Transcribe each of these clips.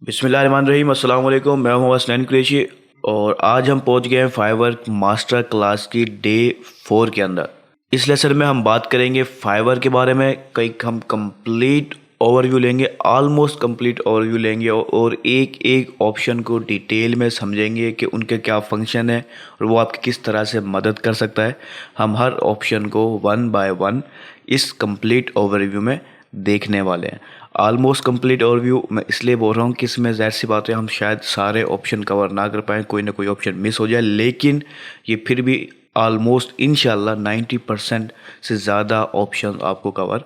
बिस्मिल्लाहिर्रहमानिर्रहीम, अस्सलाम वालेकुम। मैं हूं हसनैन कुरैशी और आज हम पहुंच गए हैं फाइवर मास्टर क्लास की डे 4 के अंदर। इस लेसन में हम बात करेंगे फाइवर के बारे में। कई हम कंप्लीट ओवरव्यू लेंगे, ऑलमोस्ट कंप्लीट ओवरव्यू लेंगे और एक एक ऑप्शन को डिटेल में समझेंगे कि उनके क्या फंक्शन है और वो आपकी किस तरह से मदद कर सकता है। हम हर ऑप्शन को वन बाय वन इस कंप्लीट ओवरव्यू में देखने वाले हैं। ऑलमोस्ट कंप्लीट ओवरव्यू मैं इसलिए बोल रहा हूँ कि इसमें ज़ाहिर सी बात है हम शायद सारे ऑप्शन कवर ना कर पाएँ, कोई ना कोई ऑप्शन मिस हो जाए, लेकिन ये फिर भी ऑलमोस्ट इंशाल्लाह 90% से ज़्यादा ऑप्शन आपको कवर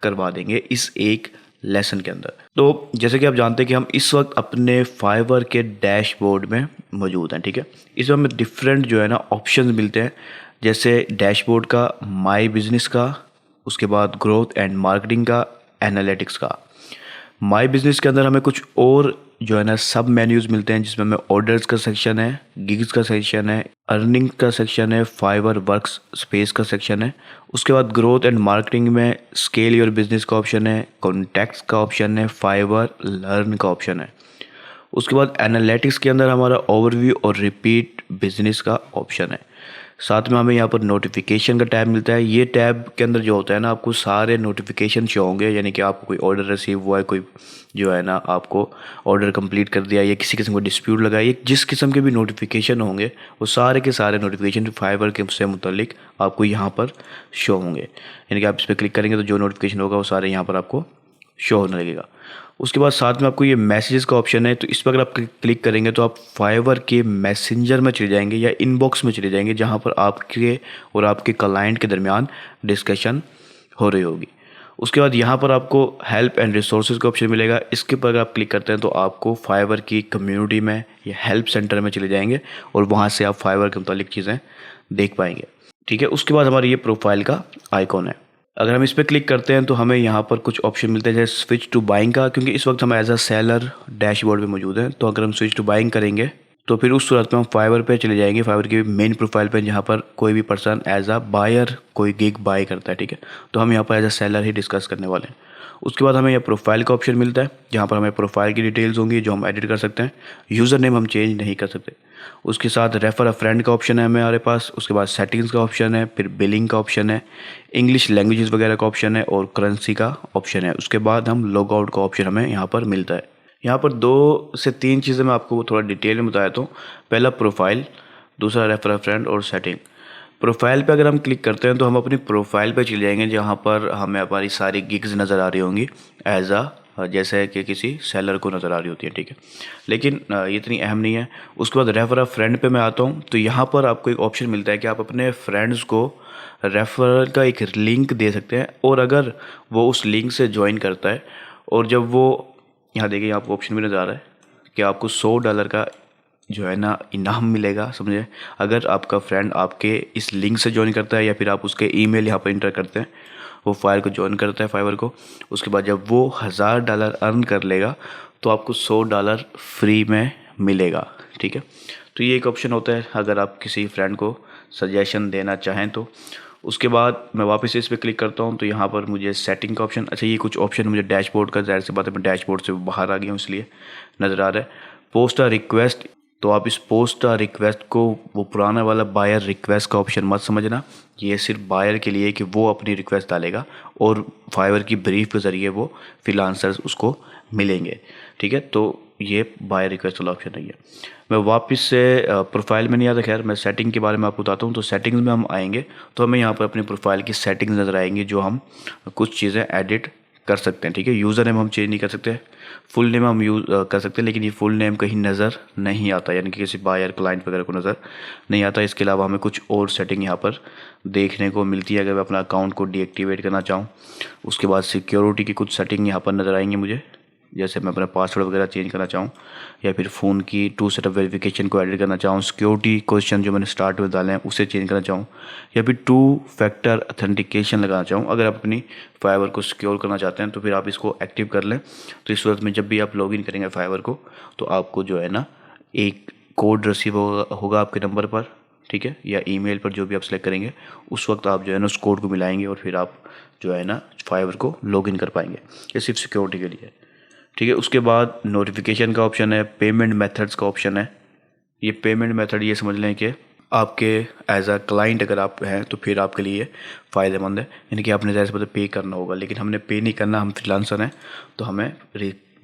करवा देंगे इस एक लेसन के अंदर। तो जैसे कि आप जानते हैं कि हम इस वक्त अपने फाइवर के डैशबोर्ड में मौजूद हैं, ठीक है। इसमें हमें डिफरेंट जो है ना ऑप्शन मिलते हैं, जैसे डैशबोर्ड का, माई बिजनेस का, उसके बाद ग्रोथ एंड मार्केटिंग का, एनालिटिक्स का। माई बिजनेस के अंदर हमें कुछ और जो है ना सब मेन्यूज़ मिलते हैं, जिसमें हमें ऑर्डर्स का सेक्शन है, गिग्स का सेक्शन है, अर्निंग का सेक्शन है, फाइवर वर्क स्पेस का सेक्शन है। उसके बाद ग्रोथ एंड मार्केटिंग में स्केल योर बिजनेस का ऑप्शन है, कॉन्टैक्ट्स का ऑप्शन है, फाइवर लर्न का ऑप्शन है। उसके बाद एनालिटिक्स के अंदर हमारा ओवरव्यू और रिपीट बिजनेस का ऑप्शन है। साथ में हमें यहाँ पर नोटिफिकेशन का टैब मिलता है। ये टैब के अंदर जो होता है ना, आपको सारे नोटिफिकेशन शो होंगे, यानी कि आपको कोई ऑर्डर रिसीव हुआ है, कोई जो है ना आपको ऑर्डर कंप्लीट कर दिया या किसी किस्म का डिस्प्यूट लगा, ये जिस किस्म के भी नोटिफिकेशन होंगे वो सारे के सारे नोटिफिकेशन फाइवर के से मुतल्लिक आपको यहाँ पर शो होंगे। यानी कि आप इस पर क्लिक करेंगे तो जो नोटिफिकेशन होगा वो सारे यहाँ पर आपको शो होने लगेगा। उसके बाद साथ में आपको ये मैसेजेस का ऑप्शन है, तो इस पर अगर आप क्लिक करेंगे तो आप फाइवर के मैसेंजर में चले जाएंगे या इनबॉक्स में चले जाएंगे, जहां पर आपके और आपके क्लाइंट के दरमियान डिस्कशन हो रही होगी। उसके बाद यहाँ पर आपको हेल्प एंड रिसोर्सेज का ऑप्शन मिलेगा। इसके ऊपर अगर आप क्लिक करते हैं तो आपको फाइवर की कम्युनिटी में या हेल्प सेंटर में चले जाएंगे और वहाँ से आप फाइवर के मुतालिक चीज़ें देख पाएंगे, ठीक है। उसके बाद हमारी ये प्रोफाइल का आइकॉन है। अगर हम इस पर क्लिक करते हैं तो हमें यहाँ पर कुछ ऑप्शन मिलते हैं, जैसे स्विच टू बाइंग का, क्योंकि इस वक्त हम एज अ सेलर डैशबोर्ड पे मौजूद हैं। तो अगर हम स्विच टू बाइंग करेंगे तो फिर उस सूरत में हम फाइवर पे चले जाएंगे, फाइवर की मेन प्रोफाइल पे, जहाँ पर कोई भी पर्सन एज अ बायर कोई गिग बाय करता है, ठीक है। तो हम यहाँ पर एज अ सेलर ही डिस्कस करने वाले हैं। उसके बाद हमें यह प्रोफाइल का ऑप्शन मिलता है, जहाँ पर हमें प्रोफाइल की डिटेल्स होंगी जो हम एडिट कर सकते हैं। यूज़र नेम हम चेंज नहीं कर सकते। उसके साथ रेफर अ फ्रेंड का ऑप्शन है हमारे पास। उसके बाद सेटिंग्स का ऑप्शन है, फिर बिलिंग का ऑप्शन है, इंग्लिश लैंग्वेजेस वगैरह का ऑप्शन है और करेंसी का ऑप्शन है। उसके बाद हम लॉग आउट का ऑप्शन हमें यहाँ पर मिलता है। यहाँ पर 2 से 3 चीज़ें मैं आपको थोड़ा डिटेल में बताया। तो पहला प्रोफाइल, दूसरा रेफर अ फ्रेंड और सेटिंग। प्रोफाइल पे अगर हम क्लिक करते हैं तो हम अपनी प्रोफाइल पे चले जाएंगे, जहाँ पर हमें हमारी सारी गिग्स नज़र आ रही होंगी एज जैसे कि किसी सेलर को नज़र आ रही होती है, ठीक है। लेकिन ये इतनी अहम नहीं है। उसके बाद रेफर अ फ्रेंड पे मैं आता हूँ, तो यहाँ पर आपको एक ऑप्शन मिलता है कि आप अपने फ्रेंड्स को रेफरल का एक लिंक दे सकते हैं, और अगर वो उस लिंक से ज्वाइन करता है और जब वो, यहाँ देखिए आपको ऑप्शन भी नज़र आ रहा है कि आपको $100 का जो है ना इनाम मिलेगा, समझे। अगर आपका फ्रेंड आपके इस लिंक से ज्वाइन करता है या फिर आप उसके ईमेल यहाँ पर इंटर करते हैं, वो फाइल को ज्वाइन करता है फाइवर को, उसके बाद जब वो $1000 अर्न कर लेगा तो आपको $100 फ्री में मिलेगा, ठीक है। तो ये एक ऑप्शन होता है अगर आप किसी फ्रेंड को सजेशन देना चाहें तो। उसके बाद मैं वापस इस पर क्लिक करता हूँ तो यहाँ पर मुझे सेटिंग का ऑप्शन, अच्छा ये कुछ ऑप्शन मुझे डैशबोर्ड का, ज़ाहिर सी बात है मैं डैशबोर्ड से बाहर आ गया हूँ इसलिए नज़र आ रहा है। पोस्ट अ रिक्वेस्ट, तो आप इस पोस्ट अ रिक्वेस्ट को वो पुराना वाला बायर रिक्वेस्ट का ऑप्शन मत समझना। ये सिर्फ बायर के लिए कि वो अपनी रिक्वेस्ट डालेगा और फाइवर की ब्रीफ के ज़रिए वो फ्रीलांसर्स उसको मिलेंगे, ठीक है। तो ये बायर रिक्वेस्ट वाला ऑप्शन नहीं है। मैं वापस से प्रोफाइल में नहीं आता, खैर मैं सेटिंग के बारे में आपको बताता हूँ। तो सेटिंग्स में हम आएंगे तो हमें यहाँ पर अपनी प्रोफाइल की सेटिंग्स नज़र आएंगी, जो हम कुछ चीज़ें एडिट कर सकते हैं, ठीक है। यूज़र नेम हम चेंज नहीं कर सकते, फुल नेम हम यूज़ कर सकते हैं, लेकिन ये फुल नेम कहीं नज़र नहीं आता, यानी कि किसी बायर क्लाइंट वगैरह को नज़र नहीं आता। इसके अलावा हमें कुछ और सेटिंग यहाँ पर देखने को मिलती है अगर मैं अपना अकाउंट को डीएक्टिवेट करना चाहूँ। उसके बाद सिक्योरिटी की कुछ सेटिंग यहाँ पर नज़र आएंगी मुझे, जैसे मैं अपना पासवर्ड वगैरह चेंज करना चाहूँ या फिर फ़ोन की 2 स्टेप वेरिफिकेशन को एडिट करना चाहूँ, सिक्योरिटी क्वेश्चन जो मैंने स्टार्ट में डाले हैं उसे चेंज करना चाहूँ, या फिर 2 फैक्टर ऑथेंटिकेशन लगाना चाहूँ। अगर आप अपनी फाइवर को सिक्योर करना चाहते हैं तो फिर आप इसको एक्टिव कर लें। तो इस सूरत में जब भी आप लॉगिन करेंगे फाइवर को तो आपको जो है ना एक कोड रिसीव होगा आपके नंबर पर, ठीक है, या ईमेल पर, जो भी आप सेलेक्ट करेंगे उस वक्त आप जो है ना उस कोड को मिलाएंगे और फिर आप जो है ना फाइवर को लॉगिन कर पाएंगे। ये सिर्फ सिक्योरिटी के लिए है। ठीक है। उसके बाद नोटिफिकेशन का ऑप्शन है, पेमेंट मेथड्स का ऑप्शन है। ये पेमेंट मेथड ये समझ लें कि आपके एज अ क्लाइंट अगर आप हैं तो फिर आपके लिए फ़ायदेमंद है, यानी कि आपने ज़ाहिर सी बात है पे करना होगा, लेकिन हमने पे नहीं करना, हम फ्रीलांसर हैं तो हमें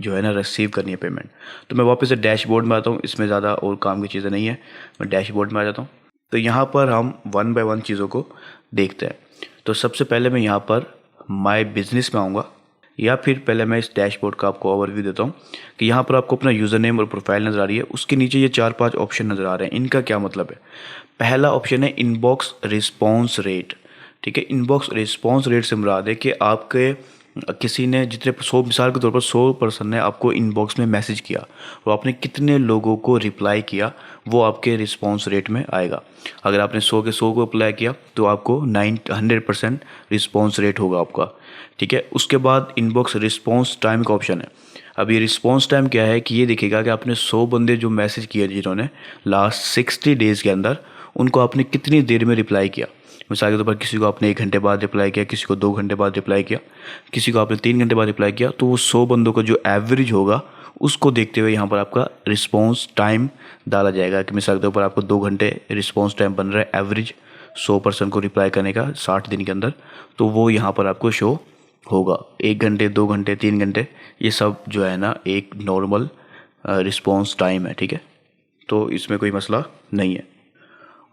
जो है ना रिसीव करनी है पेमेंट। तो मैं वापस से डैशबोर्ड में आता हूँ, इसमें ज़्यादा और काम की चीज़ें नहीं है, मैं डैशबोर्ड में आ जाता हूँ। तो यहाँ पर हम वन बाय वन चीज़ों को देखते हैं। तो सबसे पहले मैं यहाँ पर माय बिजनेस में आऊँगा, या फिर पहले मैं इस डैशबोर्ड का आपको ओवरव्यू देता हूँ कि यहाँ पर आपको अपना यूज़र नेम और प्रोफाइल नज़र आ रही है, उसके नीचे ये 4-5 ऑप्शन नज़र आ रहे हैं। इनका क्या मतलब है? पहला ऑप्शन है इनबॉक्स रिस्पॉन्स रेट। ठीक है, इनबॉक्स रिस्पॉन्स रेट से मुराद है कि आपके किसी ने जितने 100, मिसाल के तौर पर 100 पर्सन ने आपको इनबॉक्स में मैसेज किया और आपने कितने लोगों को रिप्लाई किया, वो आपके रिस्पॉन्स रेट में आएगा। अगर आपने 100 के 100 को अप्लाई किया तो आपको 100% रिस्पॉन्स रेट होगा आपका। ठीक है। उसके बाद इनबॉक्स रिस्पॉन्स टाइम का ऑप्शन है। अब ये रिस्पॉन्स टाइम क्या है कि ये दिखेगा कि आपने 100 बंदे जो मैसेज किए जिन्होंने लास्ट 60 डेज़ के अंदर, उनको आपने कितनी देर में रिप्लाई किया। मिसाल के तौर पर किसी को आपने 1 घंटे बाद रिप्लाई किया, किसी को 2 घंटे बाद रिप्लाई किया, किसी को आपने 3 घंटे बाद रिप्लाई किया, तो वो 100 बंदों का जो एवरेज होगा उसको देखते हुए यहाँ पर आपका रिस्पॉन्स टाइम डाला जाएगा कि मिसाल के तौर पर आपको 2 घंटे रिस्पॉन्स टाइम बन रहा है एवरेज 100% को रिप्लाई करने का 60 दिन के अंदर, तो वो यहाँ पर आपको शो होगा। 1 घंटे, 2 घंटे, 3 घंटे, ये सब जो है ना एक नॉर्मल रिस्पॉन्स टाइम है। ठीक है, तो इसमें कोई मसला नहीं है।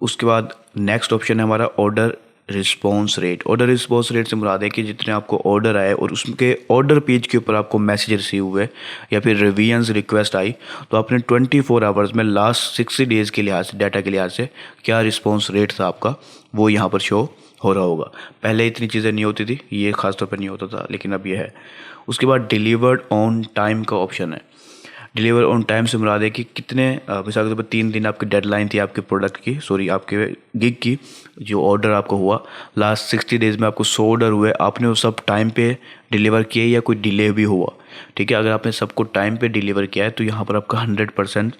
उसके बाद नेक्स्ट ऑप्शन है हमारा order response rate. Order response rate से मुराद है कि जितने आपको ऑर्डर आए और उसके ऑर्डर पेज के ऊपर आपको मैसेज रिसीव हुए या फिर रिवीजन्स रिक्वेस्ट आई, तो आपने 24 आवर्स में लास्ट 60 डेज़ के लिहाज से, डाटा के लिहाज से क्या रिस्पॉन्स रेट था आपका, वो यहाँ पर शो हो रहा होगा। पहले इतनी चीज़ें नहीं होती थी, ये खास तौर पर नहीं होता था, लेकिन अब ये है। उसके बाद डिलीवर्ड ऑन टाइम का ऑप्शन है। डिलीवर ऑन टाइम से मुराद है कि कितने मिसाल के तौर पर 3 दिन आपकी डेडलाइन थी आपके प्रोडक्ट की, सॉरी आपके गिग की, जो ऑर्डर आपका हुआ लास्ट 60 डेज़ में आपको 100 ऑर्डर हुए, आपने वो सब टाइम पे डिलीवर किए या कोई डिले भी हुआ। ठीक है, अगर आपने सबको टाइम पे डिलीवर किया है तो यहाँ पर आपका 100%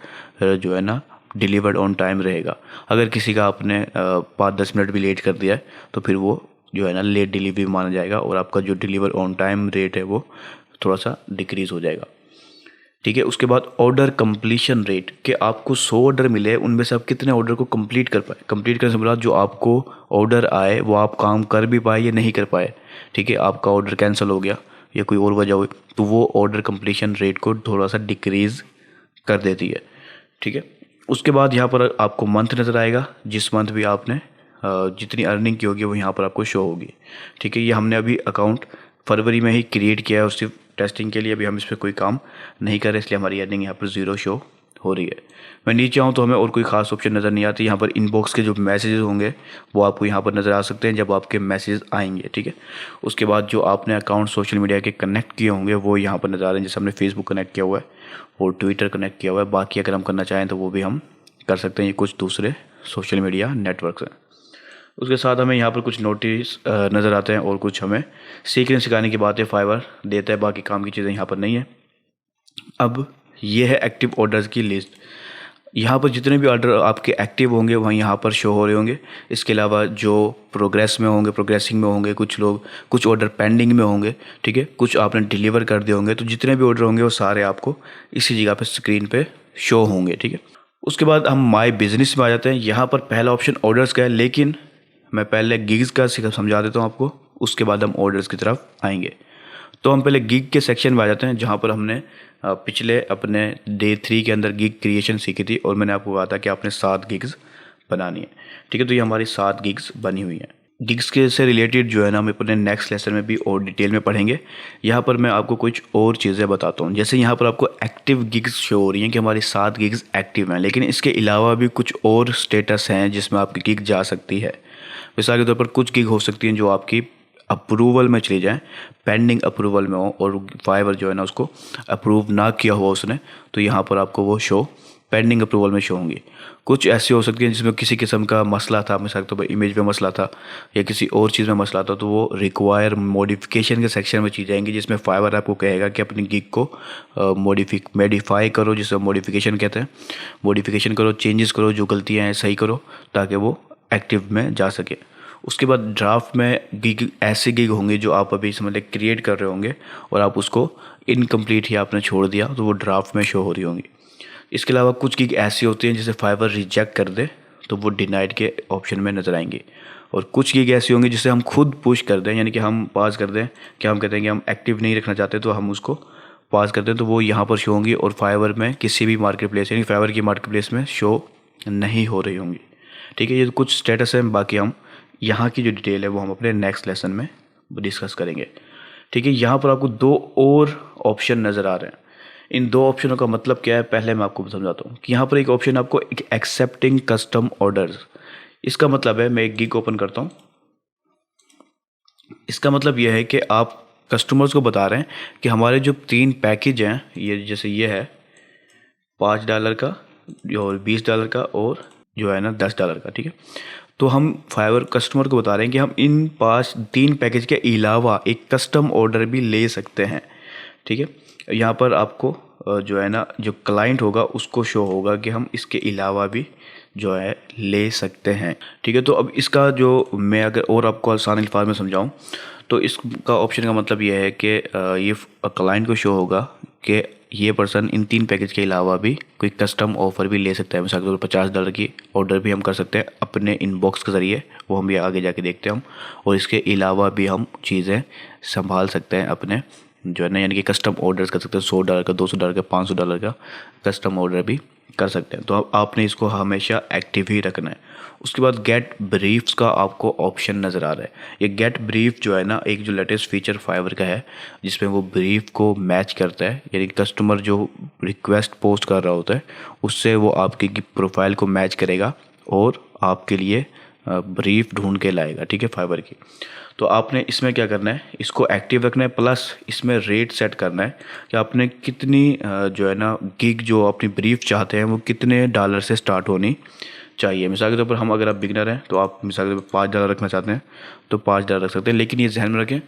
जो है ना डिलीवर्ड ऑन टाइम रहेगा। अगर किसी का आपने 5-10 मिनट भी लेट कर दिया है तो फिर वो जो है ना लेट डिलीवरी माना जाएगा और आपका जो डिलीवर ऑन टाइम रेट है वो थोड़ा सा डिक्रीज़ हो जाएगा। ठीक है। उसके बाद ऑर्डर कंप्लीशन रेट, कि आपको 100 ऑर्डर मिले, उनमें से आप कितने ऑर्डर को कंप्लीट कर पाए। कंप्लीट करने से मुराद जो आपको ऑर्डर आए वो आप काम कर भी पाए या नहीं कर पाए। ठीक है, आपका ऑर्डर कैंसिल हो गया या कोई और वजह हुई तो वो ऑर्डर कंप्लीशन रेट को थोड़ा सा डिक्रीज़ कर देती है। ठीक है। उसके बाद यहाँ पर आपको मंथ नज़र आएगा, जिस मंथ भी आपने जितनी अर्निंग की होगी वो यहाँ पर आपको शो होगी। ठीक है, ये हमने अभी अकाउंट फरवरी में ही क्रिएट किया है और सिर्फ टेस्टिंग के लिए, अभी हम इस पर कोई काम नहीं कर रहे, इसलिए हमारी अर्निंग यहाँ पर 0 शो हो रही है। मैं नीचे आऊँ तो हमें और कोई खास ऑप्शन नज़र नहीं आती। यहाँ पर इनबॉक्स के जो मैसेजेस होंगे वो आपको यहाँ पर नज़र आ सकते हैं जब आपके मैसेज आएंगे। ठीक है। उसके बाद जो आपने अकाउंट सोशल मीडिया के कनेक्ट किए होंगे वो यहाँ पर नज़र आ रहे हैं, जैसे हमने फेसबुक कनेक्ट किया हुआ है और ट्विटर कनेक्ट किया हुआ है। बाकी अगर हम करना चाहें तो वो भी हम कर सकते हैं, ये कुछ दूसरे सोशल मीडिया नेटवर्क्स हैं। उसके साथ हमें यहाँ पर कुछ नोटिस नज़र आते हैं और कुछ हमें सीखने सिखाने की बातें फाइवर देता है, बाकी काम की चीज़ें यहाँ पर नहीं है। अब ये है एक्टिव ऑर्डर्स की लिस्ट। यहाँ पर जितने भी ऑर्डर आपके एक्टिव होंगे वहाँ यहाँ पर शो हो रहे होंगे। इसके अलावा जो प्रोग्रेस में होंगे, प्रोग्रेसिंग में होंगे, कुछ लोग, कुछ ऑर्डर पेंडिंग में होंगे। ठीक है, कुछ आपने डिलीवर कर दिए होंगे, तो जितने भी ऑर्डर होंगे वो सारे आपको इसी जगह पर स्क्रीन पर शो होंगे। ठीक है। उसके बाद हम माई बिजनेस में आ जाते हैं। यहाँ पर पहला ऑप्शन ऑर्डर्स का है, लेकिन मैं पहले गिग्स का समझा देता हूँ आपको, उसके बाद हम ऑर्डर्स की तरफ आएंगे। तो हम पहले गिग के सेक्शन में आ जाते हैं, जहाँ पर हमने पिछले अपने डे 3 के अंदर गिग क्रिएशन सीखी थी और मैंने आपको कहा था कि आपने 7 गिग्स बनानी है। ठीक है, तो ये हमारी 7 गिग्स बनी हुई हैं। गिग्स के से रिलेटेड जो है ना हम अपने नेक्स्ट लेसन में भी और डिटेल में पढ़ेंगे। यहाँ पर मैं आपको कुछ और चीज़ें बताता हूँ। जैसे यहाँ पर आपको एक्टिव गिग्स शो हो रही हैं कि हमारी 7 गिग्स एक्टिव हैं, लेकिन इसके अलावा भी कुछ और स्टेटस हैं जिसमें आपकी गिग जा सकती है। मिसाल के तौर पर कुछ गिग हो सकती हैं जो आपकी अप्रूवल में चली जाएं, पेंडिंग अप्रूवल में हो और फाइवर जो है ना उसको अप्रूव ना किया हुआ उसने, तो यहाँ पर आपको वो शो पेंडिंग अप्रूवल में शो होंगी। कुछ ऐसी हो सकती हैं जिसमें किसी किस्म का मसला था, मिसाल के तौर पर इमेज में मसला था या किसी और चीज़ में मसला था, तो वो रिक्वायर मॉडिफिकेशन के सेक्शन में चीज़ जाएंगी, जिसमें फाइवर आपको कहेगा कि अपनी गिग को मॉडिफाई करो, जिसे मॉडिफिकेशन कहते हैं। मॉडिफिकेशन करो, चेंजेस करो, जो गलतियाँ हैं सही करो ताकि वो एक्टिव में जा सके। उसके बाद ड्राफ्ट में गिग, ऐसे गिग होंगे जो आप अभी समझ लें क्रिएट कर रहे होंगे और आप उसको इनकम्प्लीट ही आपने छोड़ दिया तो वो ड्राफ्ट में शो हो रही होंगी। इसके अलावा कुछ गिग ऐसी होती हैं जिसे फाइवर रिजेक्ट कर दे तो वो डिनाइड के ऑप्शन में नज़र आएंगी, और कुछ गिग ऐसी होंगी जिसे हम खुद पुश कर दें, यानी कि हम पास कर दें कि हम कहते हैं कि हम एक्टिव नहीं रखना चाहते तो हम उसको पास करते हैं तो वो यहाँ पर शो होंगी, और फाइवर में किसी भी मार्केट प्लेस यानी फाइवर की मार्केट प्लेस में शो नहीं हो रही होंगी। ठीक है, ये कुछ स्टेटस है, बाकी हम यहाँ की जो डिटेल है वो हम अपने नेक्स्ट लेसन में डिस्कस करेंगे। ठीक है, यहाँ पर आपको 2 और ऑप्शन नज़र आ रहे हैं। इन 2 ऑप्शनों का मतलब क्या है, पहले मैं आपको समझाता हूँ कि यहाँ पर एक ऑप्शन आपको एक्सेप्टिंग कस्टम ऑर्डर्स। इसका मतलब है, मैं एक गिग ओपन करता हूँ, इसका मतलब यह है कि आप कस्टमर्स को बता रहे हैं कि हमारे जो 3 पैकेज हैं, ये जैसे ये है $5 का और $20 का और जो है ना $10 का। ठीक है, तो हम फाइवर कस्टमर को बता रहे हैं कि हम इन 3 पैकेज के अलावा एक कस्टम ऑर्डर भी ले सकते हैं। ठीक है, यहाँ पर आपको जो है ना जो क्लाइंट होगा उसको शो होगा कि हम इसके अलावा भी जो है ले सकते हैं। ठीक है, तो अब इसका जो मैं अगर और आपको आसान अल्फाज में समझाऊं तो इसका ऑप्शन का मतलब यह है कि ये क्लाइंट को शो होगा कि ये पर्सन इन 3 पैकेज के अलावा भी कोई कस्टम ऑफ़र भी ले सकता है। मिसाल के तौर पर $50 की ऑर्डर भी हम कर सकते हैं अपने इनबॉक्स के ज़रिए, वो हम भी आगे जाके देखते हैं हम, और इसके अलावा भी हम चीज़ें संभाल सकते हैं अपने जो है ना, यानी कि कस्टम ऑर्डर्स कर सकते हैं। $100 का, $200 का, $500 का कस्टम ऑर्डर भी कर सकते हैं। तो अब आपने इसको हमेशा एक्टिव ही रखना है। उसके बाद गेट ब्रीफ्स का आपको ऑप्शन नज़र आ रहा है। ये गेट ब्रीफ जो है ना, एक जो लेटेस्ट फीचर फाइवर का है जिसमें वो ब्रीफ को मैच करता है, यानी कस्टमर जो रिक्वेस्ट पोस्ट कर रहा होता है उससे वो आपकी प्रोफाइल को मैच करेगा और आपके लिए ब्रीफ ढूंढ के लाएगा। ठीक है, फाइवर की। तो आपने इसमें क्या करना है, इसको एक्टिव रखना है, प्लस इसमें रेट सेट करना है कि आपने कितनी जो है ना गिग जो अपनी ब्रीफ चाहते हैं वो कितने डॉलर से स्टार्ट होनी चाहिए। मिसाल के तौर पर हम अगर आप बिगनर हैं तो आप मिसाल के तौर पर $5 रखना चाहते हैं तो $5 रख सकते हैं, लेकिन ये ध्यान में रखें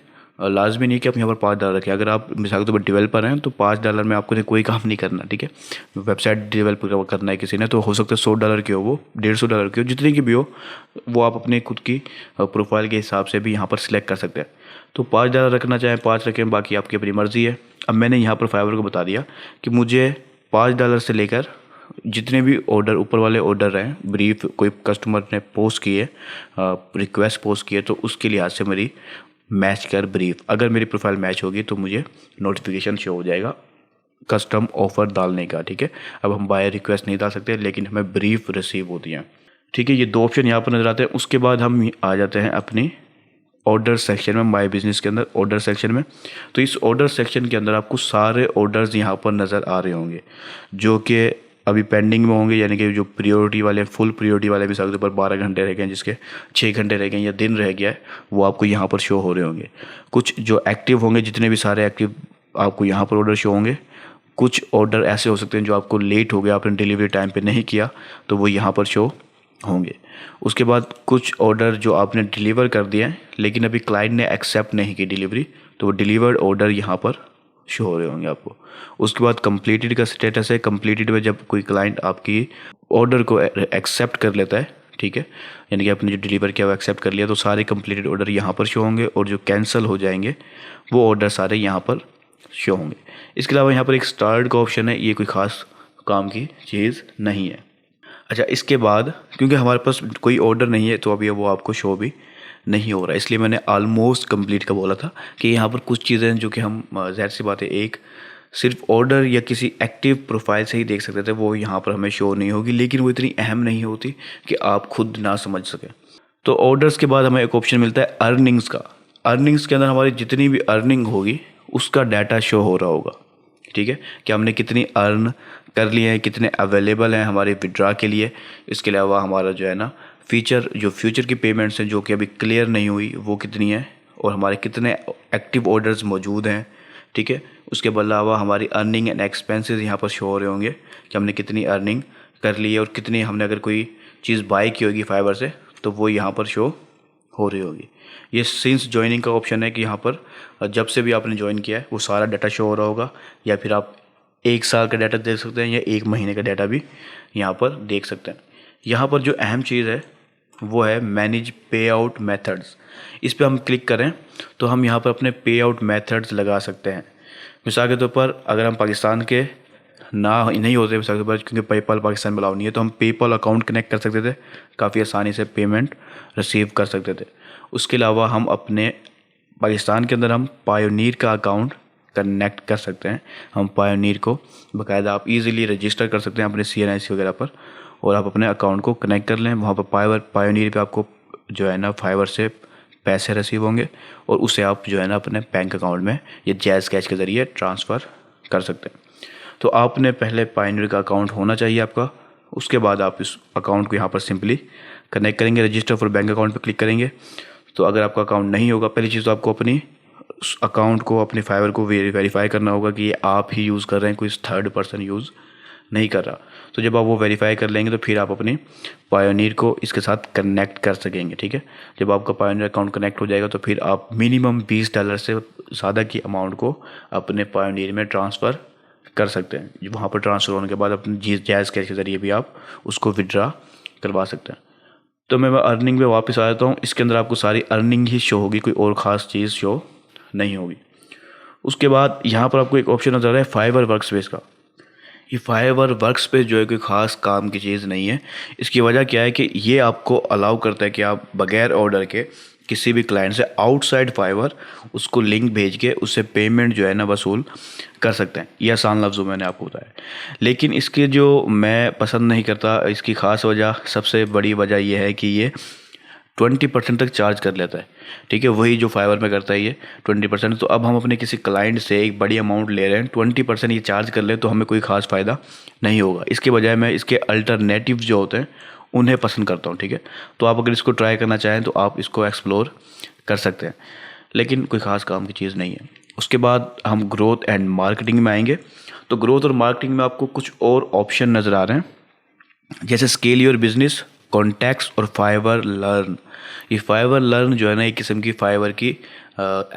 लाजमी नहीं कि आप यहाँ पर $5 रखें। अगर आप मिसाल के तौर पर डेवलपर हैं तो $5 में आपको कोई काम नहीं करना। ठीक है, वेबसाइट डेवलप करना है किसी ने तो हो सकता है $100 की हो, वो $150 की हो, जितनी की भी हो वो आप अपने खुद की प्रोफाइल के हिसाब से भी यहाँ पर सिलेक्ट कर सकते हैं। तो $5 रखना चाहें 5 रखें, बाकी आपकी अपनी मर्ज़ी है। अब मैंने यहाँ पर फाइवर को बता दिया कि मुझे $5 से लेकर जितने भी ऑर्डर ऊपर वाले ऑर्डर हैं, ब्रीफ कोई कस्टमर ने पोस्ट किए, रिक्वेस्ट पोस्ट किए, तो उसके लिहाज से मेरी मैच कर ब्रीफ, अगर मेरी प्रोफाइल मैच होगी तो मुझे नोटिफिकेशन शो हो जाएगा कस्टम ऑफ़र डालने का। ठीक है, अब हम बाय रिक्वेस्ट नहीं डाल सकते लेकिन हमें ब्रीफ रिसीव होती हैं। ठीक है, ये 2 ऑप्शन यहाँ पर नज़र आते हैं। उसके बाद हम आ जाते हैं अपनी ऑर्डर सेक्शन में, माय बिजनेस के अंदर ऑर्डर सेक्शन में। तो इस ऑर्डर सेक्शन के अंदर आपको सारे ऑर्डर्स यहाँ पर नज़र आ रहे होंगे जो कि अभी पेंडिंग में होंगे, यानी कि जो प्रायोरिटी वाले, फुल प्रायोरिटी वाले मिसाल के ऊपर 12 घंटे रह गए हैं, जिसके 6 घंटे रह गए या दिन रह गया है, वो आपको यहाँ पर शो हो रहे होंगे। कुछ जो एक्टिव होंगे, जितने भी सारे एक्टिव आपको यहाँ पर ऑर्डर शो होंगे। कुछ ऑर्डर ऐसे हो सकते हैं जो आपको लेट हो गया, आपने डिलीवरी टाइम पे नहीं किया तो वो यहाँ पर शो होंगे। उसके बाद कुछ ऑर्डर जो आपने डिलीवर कर दिए हैं लेकिन अभी क्लाइंट ने एक्सेप्ट नहीं की डिलीवरी, तो वो डिलीवर्ड ऑर्डर यहाँ पर शो हो रहे होंगे आपको। उसके बाद कंप्लीटेड का स्टेटस है। कंप्लीटेड में जब कोई क्लाइंट आपकी ऑर्डर को एक्सेप्ट कर लेता है, ठीक है, यानी कि आपने जो डिलीवर किया वो एक्सेप्ट कर लिया, तो सारे कंप्लीटेड ऑर्डर यहाँ पर शो होंगे, और जो कैंसिल हो जाएंगे वो ऑर्डर सारे यहाँ पर शो होंगे। इसके अलावा यहाँ पर एक स्टार्ट का ऑप्शन है, ये कोई ख़ास काम की चीज़ नहीं है। अच्छा, इसके बाद क्योंकि हमारे पास कोई ऑर्डर नहीं है तो अभी वो आपको शो भी नहीं हो रहा है, इसलिए मैंने ऑलमोस्ट कंप्लीट का बोला था कि यहाँ पर कुछ चीज़ें जो कि हम ज़ाहिर सी बात है एक सिर्फ ऑर्डर या किसी एक्टिव प्रोफाइल से ही देख सकते थे, वो यहाँ पर हमें शो नहीं होगी, लेकिन वो इतनी अहम नहीं होती कि आप खुद ना समझ सकें। तो ऑर्डर्स के बाद हमें एक ऑप्शन मिलता है अर्निंग्स का। अर्निंग्स के अंदर हमारी जितनी भी अर्निंग होगी उसका डाटा शो हो रहा होगा। ठीक है, कि हमने कितनी अर्न कर लिए हैं, कितने अवेलेबल हैं हमारे विड्रा के लिए। इसके अलावा हमारा जो है ना फ्यूचर की पेमेंट्स हैं जो कि अभी क्लियर नहीं हुई वो कितनी है, और हमारे कितने एक्टिव ऑर्डर्स मौजूद हैं। ठीक है, उसके अलावा हमारी अर्निंग एंड एक्सपेंसेस यहाँ पर शो हो रहे होंगे कि हमने कितनी अर्निंग कर ली है, और कितनी हमने अगर कोई चीज़ बाई की होगी फाइवर से तो वो यहाँ पर शो हो रही होगी। ये सिंस ज्वाइनिंग का ऑप्शन है कि यहाँ पर जब से भी आपने ज्वाइन किया है वो सारा डाटा शो हो रहा होगा, या फिर आप 1 साल का डाटा देख सकते हैं या 1 महीने का डाटा भी यहाँ पर देख सकते हैं। यहाँ पर जो अहम चीज़ है वो है मैनेज पे आउट मेथड्स। इस पर हम क्लिक करें तो हम यहाँ पर अपने पे आउट मेथड्स लगा सकते हैं। मिसाल के तौर पर अगर हम पाकिस्तान के ना नहीं होते मिसाल के तौर पर, क्योंकि पेपल पाकिस्तान में अलाउ नहीं है, तो हम पेपल अकाउंट कनेक्ट कर सकते थे, काफ़ी आसानी से पेमेंट रिसीव कर सकते थे। उसके अलावा हम अपने पाकिस्तान के अंदर हम पायोनीर का अकाउंट कनेक्ट कर सकते हैं। हम पायोनीर को बाकायदा आप इजीली रजिस्टर कर सकते हैं अपने CNIC वगैरह पर, और आप अपने अकाउंट को कनेक्ट कर लें। वहाँ पर पायोनीर पे आपको जो है ना फाइवर से पैसे रिसीव होंगे, और उसे आप जो है ना अपने बैंक अकाउंट में या जैज़ कैश के ज़रिए ट्रांसफ़र कर सकते हैं। तो आपने पहले पायोनीर का अकाउंट होना चाहिए आपका। उसके बाद आप इस अकाउंट को यहाँ पर सिंपली कनेक्ट करेंगे, रजिस्टर फॉर बैंक अकाउंट पर क्लिक करेंगे। तो अगर आपका अकाउंट नहीं होगा, पहली चीज़ तो आपको अपनी अकाउंट को, अपनी फाइवर को वेरीफाई करना होगा कि ये आप ही यूज़ कर रहे हैं, कोई थर्ड पर्सन यूज़ नहीं कर रहा। तो जब आप वो वेरीफाई कर लेंगे तो फिर आप अपनी पायोनीर को इसके साथ कनेक्ट कर सकेंगे, ठीक है। जब आपका पायोनीर अकाउंट कनेक्ट हो जाएगा तो फिर आप मिनिमम $20 से ज़्यादा की अमाउंट को अपने पायोनीर में ट्रांसफ़र कर सकते हैं। वहाँ पर ट्रांसफ़र होने के बाद अपने जैज़ कैश के ज़रिए भी आप उसको विड्रा करवा सकते हैं। तो मैं अर्निंग पे वापस आ जाता हूँ। इसके अंदर आपको सारी अर्निंग ही शो होगी, कोई और ख़ास चीज़ शो नहीं होगी। उसके बाद यहाँ पर आपको एक ऑप्शन नज़र आ रहा है फाइवर वर्कस्पेस का। ये फाइवर वर्कस्पेस जो है कोई ख़ास काम की चीज़ नहीं है। इसकी वजह क्या है कि ये आपको अलाउ करता है कि आप बगैर ऑर्डर के किसी भी क्लाइंट से आउटसाइड फाइवर उसको लिंक भेज के उससे पेमेंट जो है ना वसूल कर सकते हैं। ये आसान लफ्ज़ों में मैंने आपको बताया। लेकिन इसके जो मैं पसंद नहीं करता, इसकी ख़ास वजह, सबसे बड़ी वजह यह है कि ये 20% तक चार्ज कर लेता है, ठीक है। वही जो फाइवर में करता है ये 20%। तो अब हम अपने किसी क्लाइंट से एक बड़ी अमाउंट ले रहे हैं, 20% ये चार्ज कर ले तो हमें कोई ख़ास फ़ायदा नहीं होगा। इसके बजाय मैं इसके अल्टरनेटिव जो होते हैं उन्हें पसंद करता हूँ, ठीक है। तो आप अगर इसको ट्राई करना चाहें तो आप इसको एक्सप्लोर कर सकते हैं, लेकिन कोई ख़ास काम की चीज़ नहीं है। उसके बाद हम ग्रोथ एंड मार्केटिंग में आएंगे। तो ग्रोथ और मार्केटिंग में आपको कुछ और ऑप्शन नज़र आ रहे हैं, जैसे स्केल योर बिजनेस, कॉन्टैक्ट्स और फाइवर लर्न। ये फाइवर लर्न जो है ना एक किस्म की फाइवर की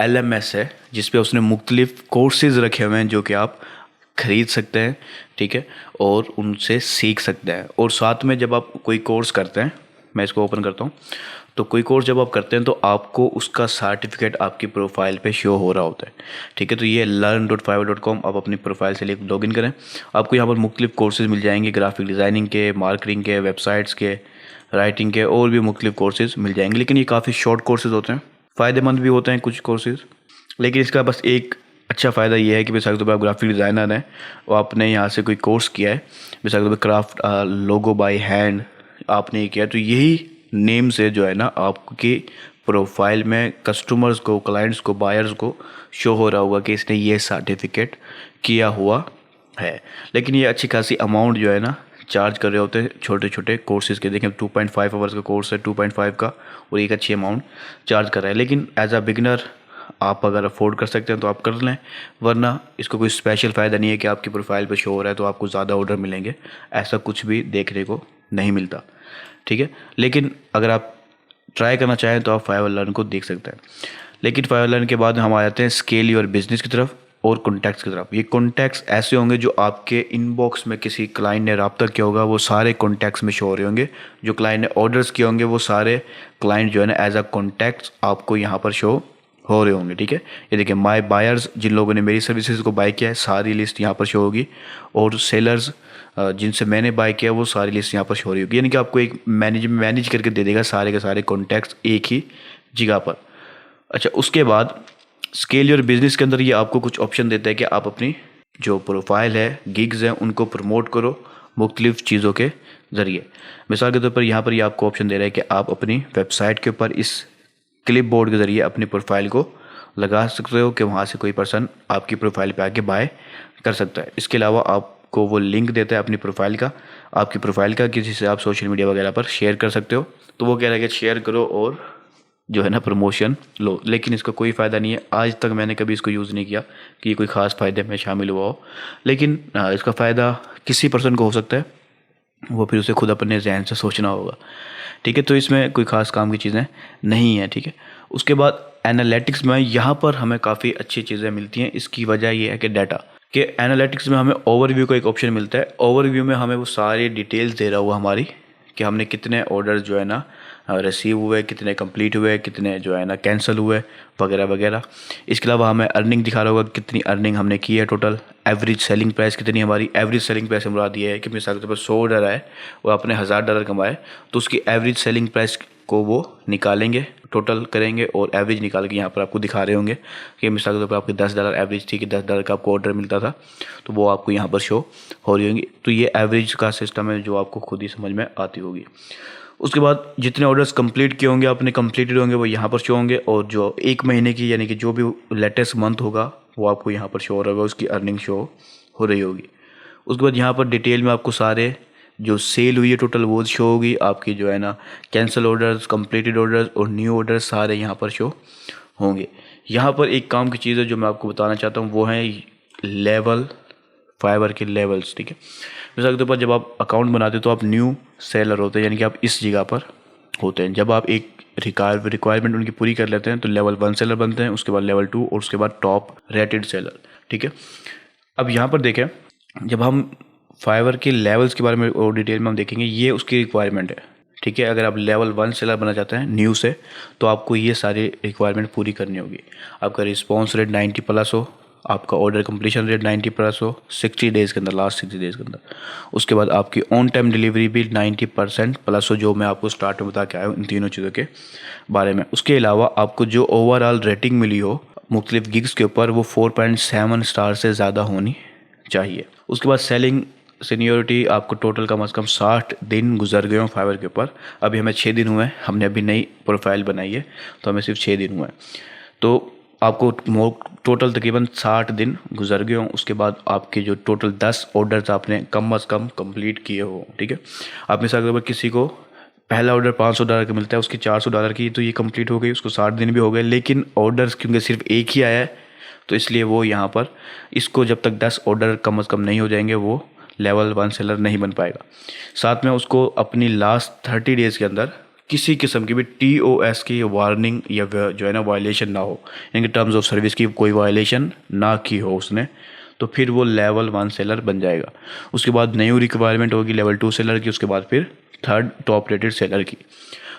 LMS है, जिसपे उसने मुख्तलिफ कोर्सेज़ रखे हुए हैं जो कि आप ख़रीद सकते हैं, ठीक है, और उनसे सीख सकते हैं। और साथ में जब आप कोई कोर्स करते हैं, मैं इसको ओपन करता हूँ, तो कोई कोर्स जब आप करते हैं तो आपको उसका सर्टिफिकेट आपकी प्रोफाइल पे शो हो रहा होता है, ठीक है। तो ये learn.fiverr.com आप अपनी प्रोफाइल से लॉगिन करें। आपको यहाँ पर मुख्तलिफ कोर्सेज़ मिल जाएंगे, ग्राफिक डिज़ाइनिंग के, मार्केटिंग के, वेबसाइट्स के, राइटिंग के, और भी मुख्तलिफ कोर्सेज़ मिल जाएंगे। लेकिन ये काफ़ी शॉर्ट कोर्सेज़ होते हैं, फ़ायदेमंद भी होते हैं कुछ कोर्सेज़। लेकिन इसका बस एक अच्छा फ़ायदा ये है कि मिसाल के तौर पर आप ग्राफिक डिज़ाइनर हैं और आपने यहाँ से कोई कोर्स किया है, मिसाल के तौर पर क्राफ्ट लोगो बाय हैंड आपने ये किया, तो यही नेम से जो है ना आपकी प्रोफाइल में कस्टमर्स को, क्लाइंट्स को, बायर्स को शो हो रहा होगा कि इसने ये सर्टिफिकेट किया हुआ है। लेकिन ये अच्छी खासी अमाउंट जो है ना चार्ज कर रहे होते हैं छोटे छोटे कोर्सेज़ के। देखें 2.5 आवर्स का कोर्स है, 2.5 का, और एक अच्छी अमाउंट चार्ज कर रहा है। लेकिन एज अ बिगनर आप अगर अफोर्ड कर सकते हैं तो आप कर लें, वरना इसको कोई स्पेशल फ़ायदा नहीं है कि आपकी प्रोफाइल पे शो हो रहा है तो आपको ज़्यादा ऑर्डर मिलेंगे। ऐसा कुछ भी देखने को नहीं मिलता, ठीक है। लेकिन अगर आप ट्राई करना चाहें तो आप फाइवर लर्न को देख सकते हैं। लेकिन फाइवर लर्न के बाद हम आ जाते हैं स्केल योर बिजनेस की तरफ और कॉन्टैक्ट्स की तरफ। ये कॉन्टैक्ट्स ऐसे होंगे जो आपके इनबॉक्स में किसी क्लाइंट ने रब्ता किया होगा, वो सारे कॉन्टैक्ट्स में शो हो रहे होंगे। जो क्लाइंट ने ऑर्डर्स किए होंगे वो सारे क्लाइंट जो है ना एज अ कॉन्टैक्ट्स आपको यहाँ पर शो हो रहे होंगे, ठीक है। ये देखिए माय बायर्स, जिन लोगों ने मेरी सर्विसेज को बाय किया है, सारी लिस्ट यहाँ पर शो होगी। और सेलर्स जिनसे मैंने बाय किया वो सारी लिस्ट यहाँ पर शो हो रही होगी। यानी कि आपको एक मैनेज करके दे देगा सारे के सारे कॉन्टैक्ट्स एक ही जगह पर। अच्छा, उसके बाद स्केल योर बिजनेस के अंदर ये आपको कुछ ऑप्शन देता है कि आप अपनी जो प्रोफाइल है, गिग्स हैं, उनको प्रमोट करो मुख्तलिफ चीज़ों के ज़रिए। मिसाल के तौर पर यहाँ पर ये आपको ऑप्शन दे रहा है कि आप अपनी वेबसाइट के ऊपर इस क्लिप बोर्ड के ज़रिए अपनी प्रोफाइल को लगा सकते हो कि वहाँ से कोई पर्सन आपकी प्रोफाइल पे आके बाय कर सकता है। इसके अलावा आपको वो लिंक देता है अपनी प्रोफाइल का, आपकी प्रोफाइल का, किसी से आप सोशल मीडिया वगैरह पर शेयर कर सकते हो। तो वो कह रहा है कि शेयर करो और जो है ना प्रमोशन लो। लेकिन इसका कोई फ़ायदा नहीं है, आज तक मैंने कभी इसको यूज़ नहीं किया कि ये कोई ख़ास फ़ायदे में शामिल हुआ हो। लेकिन इसका फ़ायदा किसी पर्सन को हो सकता है, वो फिर उसे खुद अपने जहन से सोचना होगा, ठीक है। तो इसमें कोई ख़ास काम की चीज़ें नहीं हैं, ठीक है। उसके बाद एनालिटिक्स में यहाँ पर हमें काफ़ी अच्छी चीज़ें मिलती हैं। इसकी वजह ये है कि डाटा के एनालिटिक्स में हमें ओवरव्यू का एक ऑप्शन मिलता है। ओवरव्यू में हमें वो सारी डिटेल्स दे रहा हुआ हमारी कि हमने कितने ऑर्डर जो है ना रिसीव हुए, कितने कंप्लीट हुए, कितने जो है ना कैंसिल हुए, वगैरह वगैरह। इसके अलावा हमें अर्निंग दिखा रहा होगा कितनी अर्निंग हमने की है टोटल। एवरेज सेलिंग प्राइस कितनी हमारी, एवरेज सेलिंग प्राइस हमारा दिया है कि मिसाल के तौर पर $100 है, वो आपने $1000 कमाए तो उसकी एवरेज सेलिंग प्राइस को वो निकालेंगे, टोटल करेंगे और एवरेज निकाल के यहाँ पर आपको दिखा रहे होंगे कि मिसाल के तौर पर आपकी $10 एवरेज थी कि $10 का आपको ऑर्डर मिलता था, तो वो आपको यहाँ पर शो हो रही होंगी। तो ये एवरेज का सिस्टम है जो आपको खुद ही समझ में आती होगी। उसके बाद जितने ऑर्डर्स कंप्लीट किए होंगे, अपने कंप्लीटेड होंगे, वो यहाँ पर शो होंगे, और जो एक महीने की यानी कि जो भी लेटेस्ट मंथ होगा वो आपको यहाँ पर शो हो रहा होगा, उसकी अर्निंग शो हो रही होगी। उसके बाद यहाँ पर डिटेल में आपको सारे जो सेल हुई है टोटल वो शो होगी, आपकी जो है ना कैंसिल ऑर्डर्स, कंप्लीटेड ऑर्डर्स और न्यू ऑर्डर्स सारे यहाँ पर शो होंगे। यहाँ पर एक काम की चीज़ है जो मैं आपको बताना चाहता हूँ, वो है लेवल, फाइवर के लेवल्स। ठीक है, मिसाल के तौर पर जब आप अकाउंट बनाते हो तो आप न्यू सेलर होते हैं, यानी कि आप इस जगह पर होते हैं। जब आप एक रिक्वायरमेंट उनकी पूरी कर लेते हैं तो लेवल 1 सेलर बनते हैं, उसके बाद लेवल 2 और उसके बाद टॉप रेटेड सेलर। ठीक है, अब यहाँ पर देखें, जब हम फाइवर के लेवल्स के बारे में और डिटेल में हम देखेंगे, ये उसकी रिक्वायरमेंट है। ठीक है, अगर आप लेवल 1 सेलर बनना चाहते हैं न्यू से, तो आपको ये सारी रिक्वायरमेंट पूरी करनी होगी। आपका रिस्पॉन्स रेट 90+ हो, आपका ऑर्डर कंप्लीशन रेट 90+ हो 60 डेज़ के अंदर, लास्ट 60 डेज़ के अंदर। उसके बाद आपकी ऑन टाइम डिलीवरी भी 90%+ हो, जो मैं आपको स्टार्ट में बता के आया हूँ इन तीनों चीज़ों के बारे में। उसके अलावा आपको जो ओवरऑल रेटिंग मिली हो मुख्तलिफ गिग्स के ऊपर, वो 4.7 स्टार से ज़्यादा होनी चाहिए। उसके बाद सेलिंग सीनियोरिटी, आपको टोटल कम से कम 60 दिन गुजर गए हों फाइवर के ऊपर। अभी हमें 6 दिन हुए हैं, हमने अभी नई प्रोफाइल बनाई है तो हमें सिर्फ 6 दिन हुए हैं, तो आपको टोटल तकरीबन 60 दिन गुजर गए हों। उसके बाद आपके जो टोटल 10 ऑर्डर्स आपने कम से कम कंप्लीट किए हो। ठीक है, आप मिसाल के तौर पर किसी को पहला ऑर्डर $500 का मिलता है, उसकी $400 की तो ये कंप्लीट हो गई, उसको 60 दिन भी हो गए, लेकिन ऑर्डर्स क्योंकि सिर्फ एक ही आया है तो इसलिए वो यहाँ पर इसको जब तक 10 ऑर्डर कम से कम नहीं हो जाएंगे वो लेवल 1 सेलर नहीं बन पाएगा। साथ में उसको अपनी लास्ट 30 डेज़ के अंदर किसी किस्म की भी TOS की वार्निंग या जो है ना वायलेशन ना हो, यानी कि टर्म्स ऑफ सर्विस की कोई वायलेशन ना की हो उसने, तो फिर वो लेवल 1 सेलर बन जाएगा। उसके बाद न्यू रिक्वायरमेंट होगी लेवल 2 सेलर की, उसके बाद फिर थर्ड टॉप रेटेड सेलर की।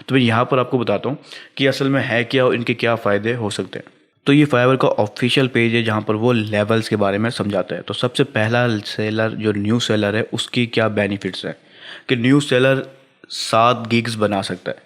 तो मैं यहाँ पर आपको बताता हूँ कि असल में है क्या और इनके क्या फ़ायदे हो सकते हैं। तो ये फाइवर का ऑफिशियल पेज है जहाँ पर वो लेवल्स के बारे में समझाता है। तो सबसे पहला सेलर जो न्यू सेलर है उसकी क्या बेनिफिट्स हैं कि न्यू सेलर 7 गिग्स बना सकता है।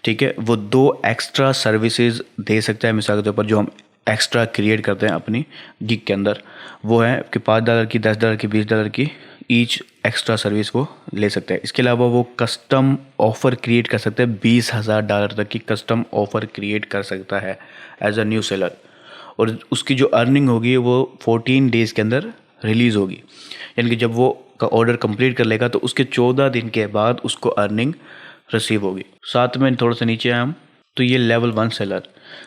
ठीक है, वो 2 एक्स्ट्रा सर्विसेज दे सकता है। मिसाल के तौर पर जो हम एक्स्ट्रा क्रिएट करते हैं अपनी गिग के अंदर, वो है कि $5 की, $10 की, $20 की ईच एक्स्ट्रा सर्विस वो ले सकते हैं। इसके अलावा वो कस्टम ऑफ़र क्रिएट कर सकते हैं, $20,000 तक की कस्टम ऑफ़र क्रिएट कर सकता है एज अ न्यू सेलर, और उसकी जो अर्निंग होगी वो 14 डेज़ के अंदर रिलीज़ होगी, यानी कि जब वो का ऑर्डर कंप्लीट कर लेगा तो उसके 14 दिन के बाद उसको अर्निंग रिसीव होगी। साथ में थोड़ा सा नीचे आए हम, तो ये लेवल 1 सेलर,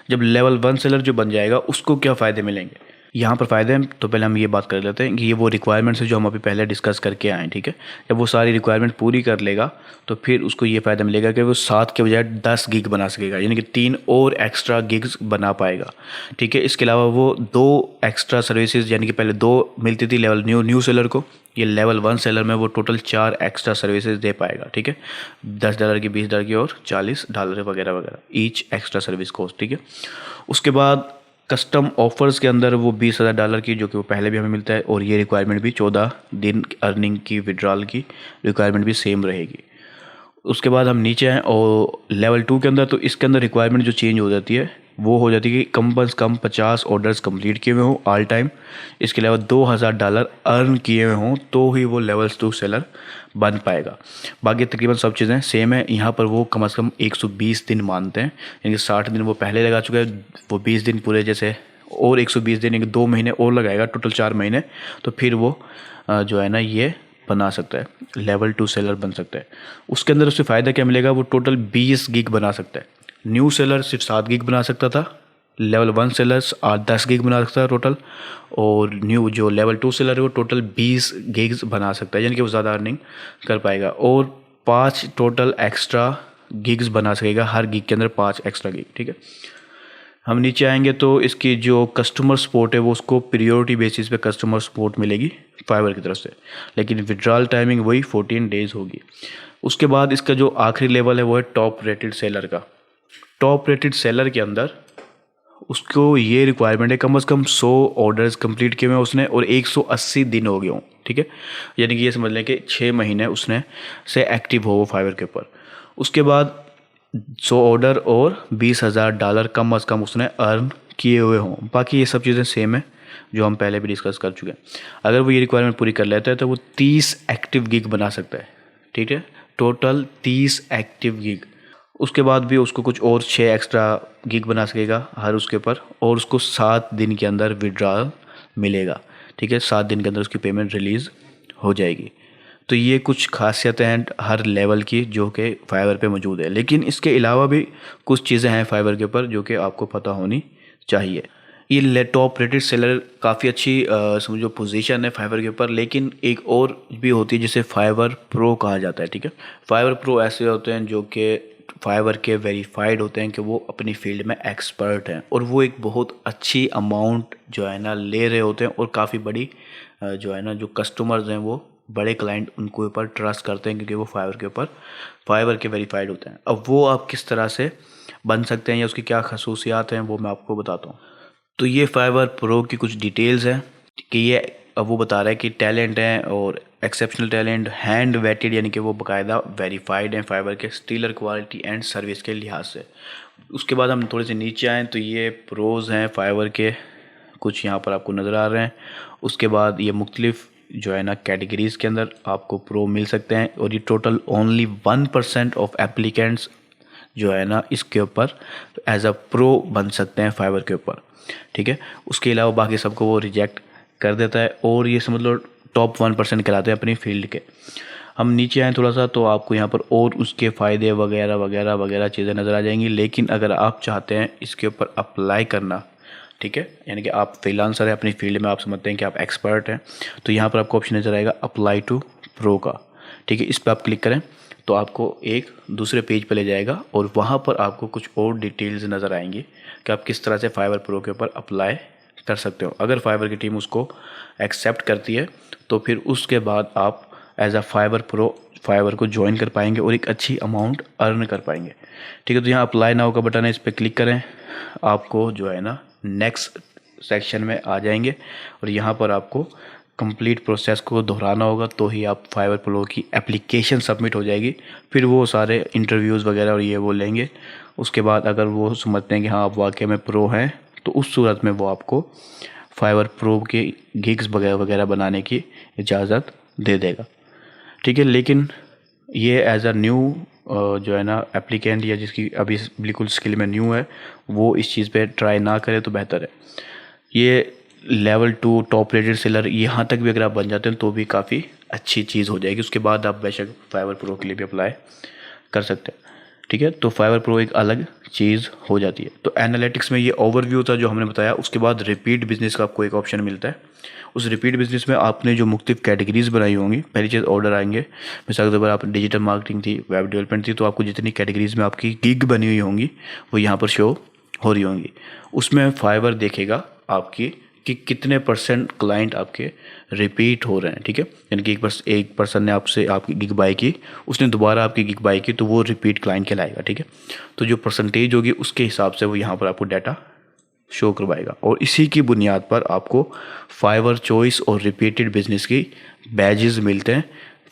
जब लेवल 1 सेलर जो बन जाएगा उसको क्या फ़ायदे मिलेंगे। यहाँ पर फ़ायदे हैं तो पहले हम ये बात कर लेते हैं कि ये वो रिक्वायरमेंट्स है जो हम अभी पहले डिस्कस करके आए हैं। ठीक है, जब वो सारी रिक्वायरमेंट पूरी कर लेगा तो फिर उसको ये फ़ायदा मिलेगा कि वो 7 के बजाय 10 गिग बना सकेगा, यानी कि 3 और एक्स्ट्रा गिग्स बना पाएगा। ठीक है, इसके अलावा वो 2 एक्स्ट्रा सर्विसेज, यानी कि पहले 2 मिलती थी लेवल न्यू सेलर को, ये लेवल 1 सेलर में वो टोटल 4 एक्स्ट्रा सर्विसेज दे पाएगा। ठीक है, $10 की, $20 की और $40 वगैरह वगैरह ईच एक्स्ट्रा सर्विस कॉस्ट। ठीक है, उसके बाद कस्टम ऑफर्स के अंदर वो $20,000 की, जो कि वो पहले भी हमें मिलता है, और ये रिक्वायरमेंट भी 14 दिन अर्निंग की विड्रॉल की रिक्वायरमेंट भी सेम रहेगी। उसके बाद हम नीचे हैं और लेवल 2 के अंदर, तो इसके अंदर रिक्वायरमेंट जो चेंज हो जाती है वो हो जाती है कि कम से कम 50 ऑर्डर्स कंप्लीट किए हुए हों ऑल टाइम, इसके अलावा $2,000 अर्न किए हुए हों तो ही वो लेवल 2 सेलर बन पाएगा। बाकी तकरीबन सब चीज़ें सेम है। यहाँ पर वो कम से कम 120 दिन मानते हैं, यानी कि 60 दिन वो पहले लगा चुका है, वो 20 दिन पूरे जैसे और 120 दिन, यानी कि 2 महीने और लगाएगा, टोटल 4 महीने, तो फिर वो जो है ना ये बना सकता है, लेवल 2 सेलर बन सकता है। उसके अंदर उससे फ़ायदा क्या मिलेगा, वो टोटल 20 गिग बना सकता है। न्यू सेलर सिर्फ 7 गिग बना सकता था, लेवल 1 सेलर्स 10 गिग बना सकता है टोटल, और न्यू जो लेवल 2 सेलर है वो टोटल 20 गिग्स बना सकता है, यानी कि वो ज़्यादा अर्निंग कर पाएगा, और 5 टोटल एक्स्ट्रा गिग्स बना सकेगा, हर गिग के अंदर 5 एक्स्ट्रा गिग। ठीक है, हम नीचे आएंगे तो इसकी जो कस्टमर सपोर्ट है वो उसको प्रायोरिटी बेसिस पे कस्टमर सपोर्ट मिलेगी फाइवर की तरफ से, लेकिन विड्रॉल टाइमिंग वही 14 डेज़ होगी। उसके बाद इसका जो आखिरी लेवल है वो है टॉप रेटेड सेलर का। टॉप रेटेड सेलर के अंदर उसको ये रिक्वायरमेंट है कम से कम 100 ऑर्डर्स कंप्लीट किए हुए हैं उसने और 180 दिन हो गए हों, ठीक है। यानी कि ये समझ लें कि 6 महीने उसने से एक्टिव हो वो फाइवर के ऊपर। उसके बाद 100 ऑर्डर और $20,000 कम से कम उसने अर्न किए हुए हों। बाकी ये सब चीज़ें सेम है जो हम पहले भी डिस्कस कर चुके हैं। अगर वो ये रिक्वायरमेंट पूरी कर लेता है तो वो 30 एक्टिव गिग बना सकता है, ठीक है। Total 30 active gig. उसके बाद भी उसको कुछ और 6 एक्स्ट्रा गिग बना सकेगा हर उसके ऊपर, और उसको 7 दिन के अंदर विड्रॉल मिलेगा, ठीक है। 7 दिन के अंदर उसकी पेमेंट रिलीज़ हो जाएगी। तो ये कुछ खासियतें हैं हर लेवल की जो कि फाइवर पे मौजूद है, लेकिन इसके अलावा भी कुछ चीज़ें हैं फाइवर के ऊपर जो कि आपको पता होनी चाहिए। ये टॉप रेटेड सेलर काफ़ी अच्छी समझो पोजीशन है फाइवर के ऊपर, लेकिन एक और भी होती है जिसे फाइवर प्रो कहा जाता है, ठीक है। फाइवर प्रो ऐसे होते हैं जो कि फाइवर के वेरीफाइड होते हैं कि वो अपनी फील्ड में एक्सपर्ट हैं, और वो एक बहुत अच्छी अमाउंट जो है ना ले रहे होते हैं, और काफ़ी बड़ी जो है ना जो कस्टमर्स हैं वो बड़े क्लाइंट उनको ऊपर ट्रस्ट करते हैं क्योंकि वो फाइवर के ऊपर फाइवर के वेरीफाइड होते हैं। अब वो आप किस तरह से बन सकते हैं या उसकी क्या खसूसियात हैं वो मैं आपको बताता हूँ। तो ये फाइवर प्रो की कुछ डिटेल्स हैं कि ये अब वो बता रहा है कि टैलेंट हैं और एक्सेप्शनल टैलेंट, हैंड वेटेड यानी कि वो बाकायदा वेरीफाइड हैं फाइबर के स्टीलर क्वालिटी एंड सर्विस के लिहाज से। उसके बाद हम थोड़े से नीचे आएँ तो ये प्रोज़ हैं फाइबर के, कुछ यहाँ पर आपको नज़र आ रहे हैं। उसके बाद ये मुख्तलिफ जो है ना कैटेगरीज़ के अंदर आपको प्रो मिल सकते हैं, और ये टोटल ओनली 1% ऑफ एप्लीकेंट्स जो है ना इसके ऊपर एज अ प्रो बन सकते हैं फाइबर के ऊपर, ठीक है। उसके अलावा बाकी सबको वो रिजेक्ट कर देता है, और ये समझ लो टॉप 1% कहलाते हैं अपनी फील्ड के। हम नीचे आएँ थोड़ा सा तो आपको यहाँ पर और उसके फ़ायदे वगैरह वगैरह वगैरह चीज़ें नज़र आ जाएंगी। लेकिन अगर आप चाहते हैं इसके ऊपर अप्लाई करना, ठीक है, यानी कि आप फ्रीलांसर हैं अपनी फील्ड में, आप समझते हैं कि आप एक्सपर्ट हैं, तो यहाँ पर आपको ऑप्शन नज़र आएगा अप्लाई टू प्रो का, ठीक है। इस पर आप क्लिक करें तो आपको एक दूसरे पेज पर ले जाएगा, और वहाँ पर आपको कुछ और डिटेल्स नज़र आएंगी कि आप किस तरह से फाइवर प्रो के ऊपर अप्लाई कर सकते हो। अगर फाइवर की टीम उसको एक्सेप्ट करती है तो फिर उसके बाद आप as a Fiverr pro Fiverr को ज्वाइन कर पाएंगे और एक अच्छी अमाउंट अर्न कर पाएंगे, ठीक है। तो यहाँ अप्लाई नाउ का बटन है, इस पर क्लिक करें, आपको जो है ना नेक्स्ट सेक्शन में आ जाएंगे, और यहाँ पर आपको कंप्लीट प्रोसेस को दोहराना होगा तो ही आप फाइवर प्रो की एप्लीकेशन सबमिट हो जाएगी। फिर वो सारे इंटरव्यूज़ वगैरह और ये वो लेंगे। उसके बाद अगर वो समझते हैं कि हाँ आप वाकई में प्रो हैं तो उस सूरत में वो आपको फाइवर प्रो के गिग्स वगैरह वगैरह बनाने की इजाज़त दे देगा, ठीक है। लेकिन ये एज अ न्यू जो है ना एप्लीकेंट या जिसकी अभी बिल्कुल स्किल में न्यू है वो इस चीज़ पे ट्राई ना करे तो बेहतर है। ये लेवल 2 टॉप रेटेड सेलर यहाँ तक भी अगर आप बन जाते हैं तो भी काफ़ी अच्छी चीज़ हो जाएगी। उसके बाद आप बेशक फाइवर प्रो के लिए भी अप्लाई कर सकते हैं, ठीक है। तो फाइवर प्रो एक अलग चीज़ हो जाती है। तो एनालिटिक्स में ये ओवरव्यू था जो हमने बताया। उसके बाद रिपीट बिजनेस का आपको एक ऑप्शन मिलता है। उस रिपीट बिजनेस में आपने जो मुख्तलिफ कैटेगरीज बनाई होंगी, पहली चीज़ ऑर्डर आएंगे, मिसाल के तौर पर आप डिजिटल मार्केटिंग थी, वेब डेवलपमेंट थी, तो आपको जितनी कैटेगरीज में आपकी गिग बनी हुई होंगी वो यहाँ पर शो हो रही होंगी। उसमें फाइवर देखेगा आपकी कि कितने % क्लाइंट आपके रिपीट हो रहे हैं, ठीक है। यानी कि एक पर्सन ने आपसे आपकी गिग बाई की, उसने दोबारा आपकी गिग बाई की, तो वो रिपीट क्लाइंट कहलाएगा, ठीक है। तो जो परसेंटेज होगी उसके हिसाब से वो यहाँ पर आपको डाटा शो करवाएगा, और इसी की बुनियाद पर आपको फाइवर चॉइस और रिपीटेड बिजनेस की बैजेस मिलते हैं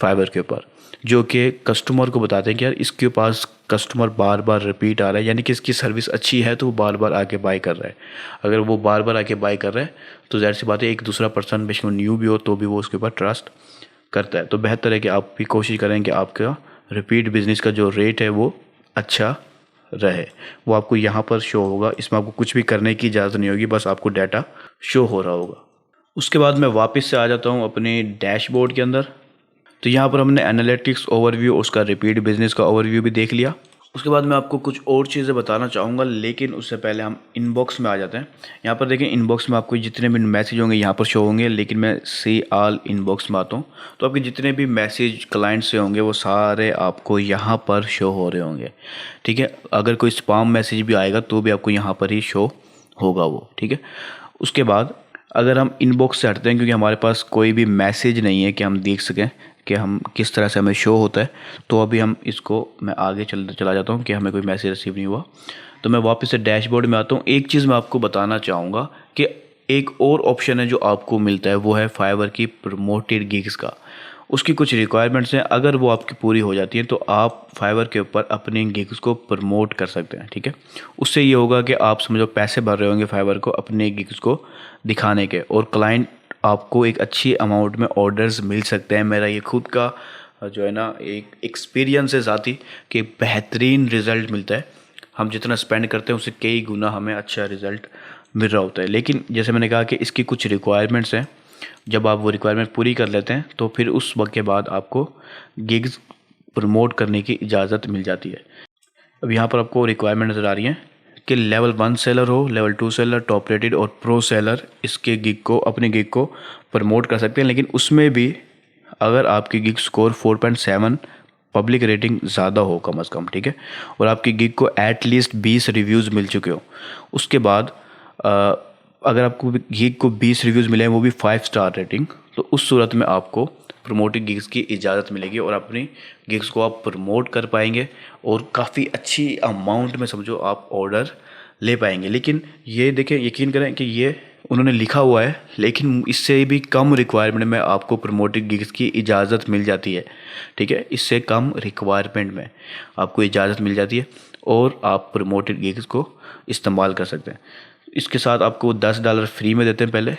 फाइवर के ऊपर, जो कि कस्टमर को बताते हैं कि यार इसके पास कस्टमर बार बार रिपीट आ रहा है, यानी कि इसकी सर्विस अच्छी है तो वो बार बार आके बाय कर रहा है। अगर वो बार बार आके बाय कर रहा है तो ज़ाहिर सी बात है एक दूसरा पर्सन बेशक न्यू भी हो तो भी वो उसके ऊपर ट्रस्ट करता है। तो बेहतर है कि आप भी कोशिश करें कि आपका रिपीट बिजनेस का जो रेट है वो अच्छा रहे। वो आपको यहाँ पर शो होगा, इसमें आपको कुछ भी करने की इजाज़त नहीं होगी, बस आपको डाटा शो हो रहा होगा। उसके बाद मैं वापस से आ जाता हूँ अपने डैशबोर्ड के अंदर। तो यहाँ पर हमने एनालिटिक्स ओवरव्यू, उसका रिपीट बिजनेस का ओवरव्यू भी देख लिया। उसके बाद मैं आपको कुछ और चीज़ें बताना चाहूँगा, लेकिन उससे पहले हम इनबॉक्स में आ जाते हैं। यहाँ पर देखें, इनबॉक्स में आपको जितने भी मैसेज होंगे यहाँ पर शो होंगे, लेकिन मैं सी ऑल इनबॉक्स में आता हूँ तो आपके जितने भी मैसेज क्लाइंट से होंगे वो सारे आपको यहाँ पर शो हो रहे होंगे, ठीक है। अगर कोई स्पैम मैसेज भी आएगा तो भी आपको यहाँ पर ही शो होगा वो, ठीक है। उसके बाद अगर हम इनबॉक्स से हटते हैं, क्योंकि हमारे पास कोई भी मैसेज नहीं है कि हम देख सकें कि हम किस तरह से हमें शो होता है, तो अभी हम इसको, मैं आगे चला जाता हूँ कि हमें कोई मैसेज रिसीव नहीं हुआ। तो मैं वापस से डैशबोर्ड में आता हूँ। एक चीज़ मैं आपको बताना चाहूँगा कि एक और ऑप्शन है जो आपको मिलता है, वो है फाइवर की प्रमोटेड गिग्स का। उसकी कुछ रिक्वायरमेंट्स हैं, अगर वो आपकी पूरी हो जाती हैं तो आप फाइवर के ऊपर अपने गिग्स को प्रमोट कर सकते हैं, ठीक है। उससे ये होगा कि आप समझो पैसे भर रहे होंगे फाइवर को अपने गिग्स को दिखाने के, और क्लाइंट आपको एक अच्छी अमाउंट में ऑर्डर्स मिल सकते हैं। मेरा ये खुद का जो है ना एक एक्सपीरियंस है ज़ाती कि बेहतरीन रिज़ल्ट मिलता है। हम जितना स्पेंड करते हैं उससे कई गुना हमें अच्छा रिज़ल्ट मिल रहा होता है। लेकिन जैसे मैंने कहा कि इसकी कुछ रिक्वायरमेंट्स हैं, जब आप वो रिक्वायरमेंट पूरी कर लेते हैं तो फिर उस वक्त के बाद आपको गिग्स प्रमोट करने की इजाज़त मिल जाती है। अब यहाँ पर आपको रिक्वायरमेंट नज़र आ रही है कि लेवल 1 सेलर हो, लेवल 2 सेलर, टॉप रेटेड और प्रो सेलर इसके गिग को, अपने गिग को प्रमोट कर सकते हैं। लेकिन उसमें भी अगर आपकी गिग स्कोर 4.7 पब्लिक रेटिंग ज़्यादा हो कम अज़ कम, ठीक है, और आपकी गिग को एटलीस्ट 20 रिव्यूज़ मिल चुके हो। उसके बाद अगर आपको गिग को 20 रिव्यूज़ मिले हैं, वो भी 5 स्टार रेटिंग, तो उस सूरत में आपको प्रमोटेड गिग्स की इजाज़त मिलेगी और अपनी गिग्स को आप प्रमोट कर पाएंगे और काफ़ी अच्छी अमाउंट में समझो आप ऑर्डर ले पाएंगे। लेकिन ये देखें, यकीन करें कि ये उन्होंने लिखा हुआ है, लेकिन इससे भी कम रिक्वायरमेंट में आपको प्रमोटेड गिग्स की इजाज़त मिल जाती है, ठीक है। इससे कम रिक्वायरमेंट में आपको इजाज़त मिल जाती है और आप प्रमोटेड गिग्स को इस्तेमाल कर सकते हैं। इसके साथ आपको $10 फ्री में देते हैं पहले,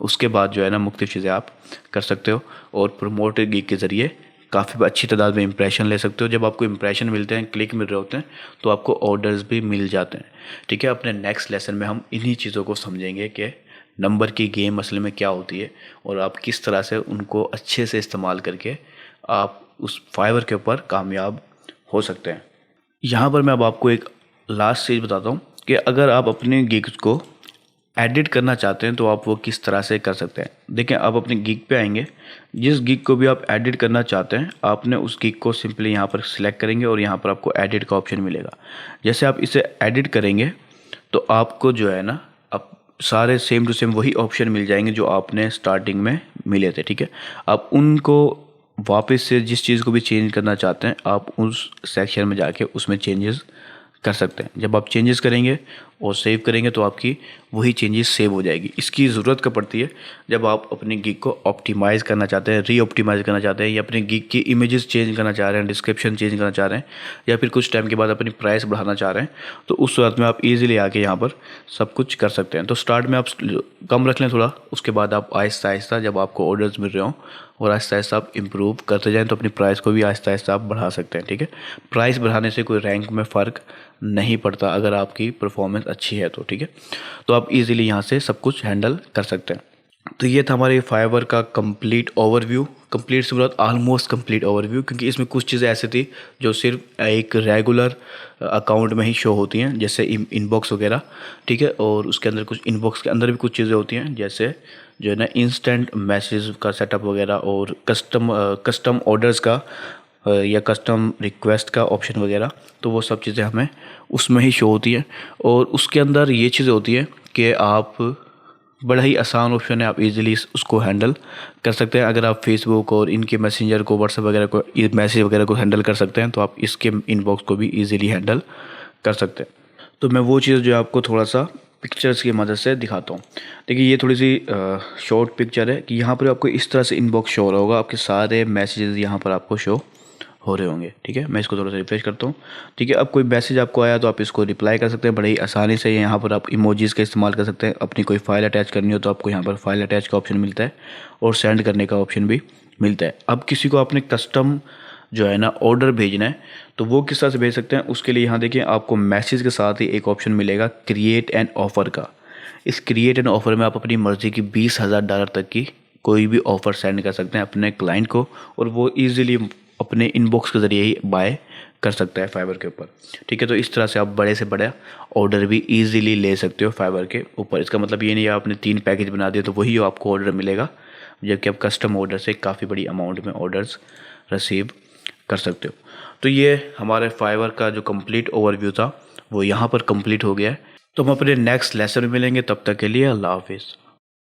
उसके बाद जो है ना मुख्तलिफ़ चीज़ें आप कर सकते हो और प्रमोटेड गिग के ज़रिए काफ़ी अच्छी तादाद में इंप्रेशन ले सकते हो। जब आपको इंप्रेशन मिलते हैं, क्लिक मिल रहे होते हैं, तो आपको ऑर्डर्स भी मिल जाते हैं, ठीक है। अपने नेक्स्ट लेसन में हम इन्हीं चीज़ों को समझेंगे कि नंबर की गेम असल में क्या होती है और आप किस तरह से उनको अच्छे से इस्तेमाल करके आप उस फाइवर के ऊपर कामयाब हो सकते हैं। यहाँ पर मैं अब आपको एक लास्ट चीज़ बताता हूँ कि अगर आप अपने गिग्स को एडिट करना चाहते हैं तो आप वो किस तरह से कर सकते हैं। देखें, आप अपने गिग पे आएंगे, जिस गिग को भी आप एडिट करना चाहते हैं आपने उस गिग को सिंपली यहाँ पर सिलेक्ट करेंगे और यहाँ पर आपको एडिट का ऑप्शन मिलेगा। जैसे आप इसे एडिट करेंगे तो आपको जो है ना आप सारे सेम टू सेम वही ऑप्शन मिल जाएंगे जो आपने स्टार्टिंग में मिले थे, ठीक है। आप उनको वापस से जिस चीज़ को भी चेंज करना चाहते हैं आप उस सेक्शन में जाके उसमें चेंजेस कर सकते हैं। जब आप चेंजेस करेंगे और सेव करेंगे तो आपकी वही चेंजेस सेव हो जाएगी। इसकी ज़रूरत कब पड़ती है? जब आप अपने गिग को ऑप्टिमाइज़ करना चाहते हैं, री ऑप्टिमाइज़ करना चाहते हैं, या अपने गिग की इमेजेस चेंज करना चाह रहे हैं, डिस्क्रिप्शन चेंज करना चाह रहे हैं, या फिर कुछ टाइम के बाद अपनी प्राइस बढ़ाना चाह रहे हैं, तो उस सूरत में आप ईजिली आके यहाँ पर सब कुछ कर सकते हैं। तो स्टार्ट में आप कम रख लें थोड़ा, उसके बाद आप आहिस्ता आहिस्ता जब आपको ऑर्डर्स मिल रहे हों और आहिस्ता आहिस्ता आप इम्प्रूव करते जाएँ तो अपनी प्राइस को भी आहिस्ता आहिस्ता आप बढ़ा सकते हैं, ठीक है। प्राइस बढ़ाने से कोई रैंक में फ़र्क नहीं पड़ता अगर आपकी परफॉर्मेंस अच्छी है तो, ठीक है। तो आप इजीली यहाँ से सब कुछ हैंडल कर सकते हैं। तो ये था हमारे फाइवर का कंप्लीट ओवरव्यू। कंप्लीट से बहुत ऑलमोस्ट कंप्लीट ओवरव्यू, क्योंकि इसमें कुछ चीज़ें ऐसी थी जो सिर्फ एक रेगुलर अकाउंट में ही शो होती हैं, जैसे इनबॉक्स वगैरह, ठीक है। और उसके अंदर कुछ इनबॉक्स के अंदर भी कुछ चीज़ें होती हैं, जैसे जो है ना इंस्टेंट मैसेज का सेटअप वगैरह और कस्टम ऑर्डर्स का या कस्टम रिक्वेस्ट का ऑप्शन वगैरह, तो वो सब चीज़ें हमें उसमें ही शो होती हैं। और उसके अंदर ये चीज़ें होती हैं कि आप बड़ा ही आसान ऑप्शन है, आप इजीली उसको हैंडल कर सकते हैं। अगर आप फेसबुक और इनके मैसेंजर को, व्हाट्सएप वगैरह को, मैसेज वगैरह को हैंडल कर सकते हैं, तो आप इसके इनबॉक्स को भी इजीली हैंडल कर सकते हैं। तो मैं वो चीज़ जो आपको थोड़ा सा पिक्चर्स की मदद से दिखाता हूँ। देखिए, ये थोड़ी सी शॉर्ट पिक्चर है कि यहाँ पर आपको इस तरह से इनबॉक्स शो हो रहा होगा, आपके सारे मैसेजेस यहाँ पर आपको शो हो रहे होंगे, ठीक है। मैं इसको थोड़ा सा रिफ्रेश करता हूँ, ठीक है। अब कोई मैसेज आपको आया तो आप इसको रिप्लाई कर सकते हैं बड़े ही आसानी से। यहाँ पर आप इमोजीज़ का इस्तेमाल कर सकते हैं। अपनी कोई फाइल अटैच करनी हो तो आपको यहाँ पर फाइल अटैच का ऑप्शन मिलता है और सेंड करने का ऑप्शन भी मिलता है। अब किसी को आपने कस्टम जो है ना ऑर्डर भेजना है तो वो किस तरह से भेज सकते हैं, उसके लिए यहाँ देखिए आपको मैसेज के साथ ही एक ऑप्शन मिलेगा क्रिएट एन ऑफ़र का। इस क्रिएट एन ऑफ़र में आप अपनी मर्ज़ी की $20,000 तक की कोई भी ऑफ़र सेंड कर सकते हैं अपने क्लाइंट को, और वो ईज़िली अपने इनबॉक्स के ज़रिए ही बाय कर सकता है फाइवर के ऊपर। ठीक है, तो इस तरह से आप बड़े से बड़ा ऑर्डर भी ईजिली ले सकते हो फाइवर के ऊपर। इसका मतलब ये नहीं है आपने 3 पैकेज बना दिए तो वही आपको ऑर्डर मिलेगा, जबकि आप कस्टम ऑर्डर से काफ़ी बड़ी अमाउंट में ऑर्डर्स रिसीव कर सकते हो। तो ये हमारे फाइवर का जो कंप्लीट ओवरव्यू था वो यहाँ पर कंप्लीट हो गया है। तो हम अपने नेक्स्ट लेसन में मिलेंगे, तब तक के लिए अल्लाह हाफिज़।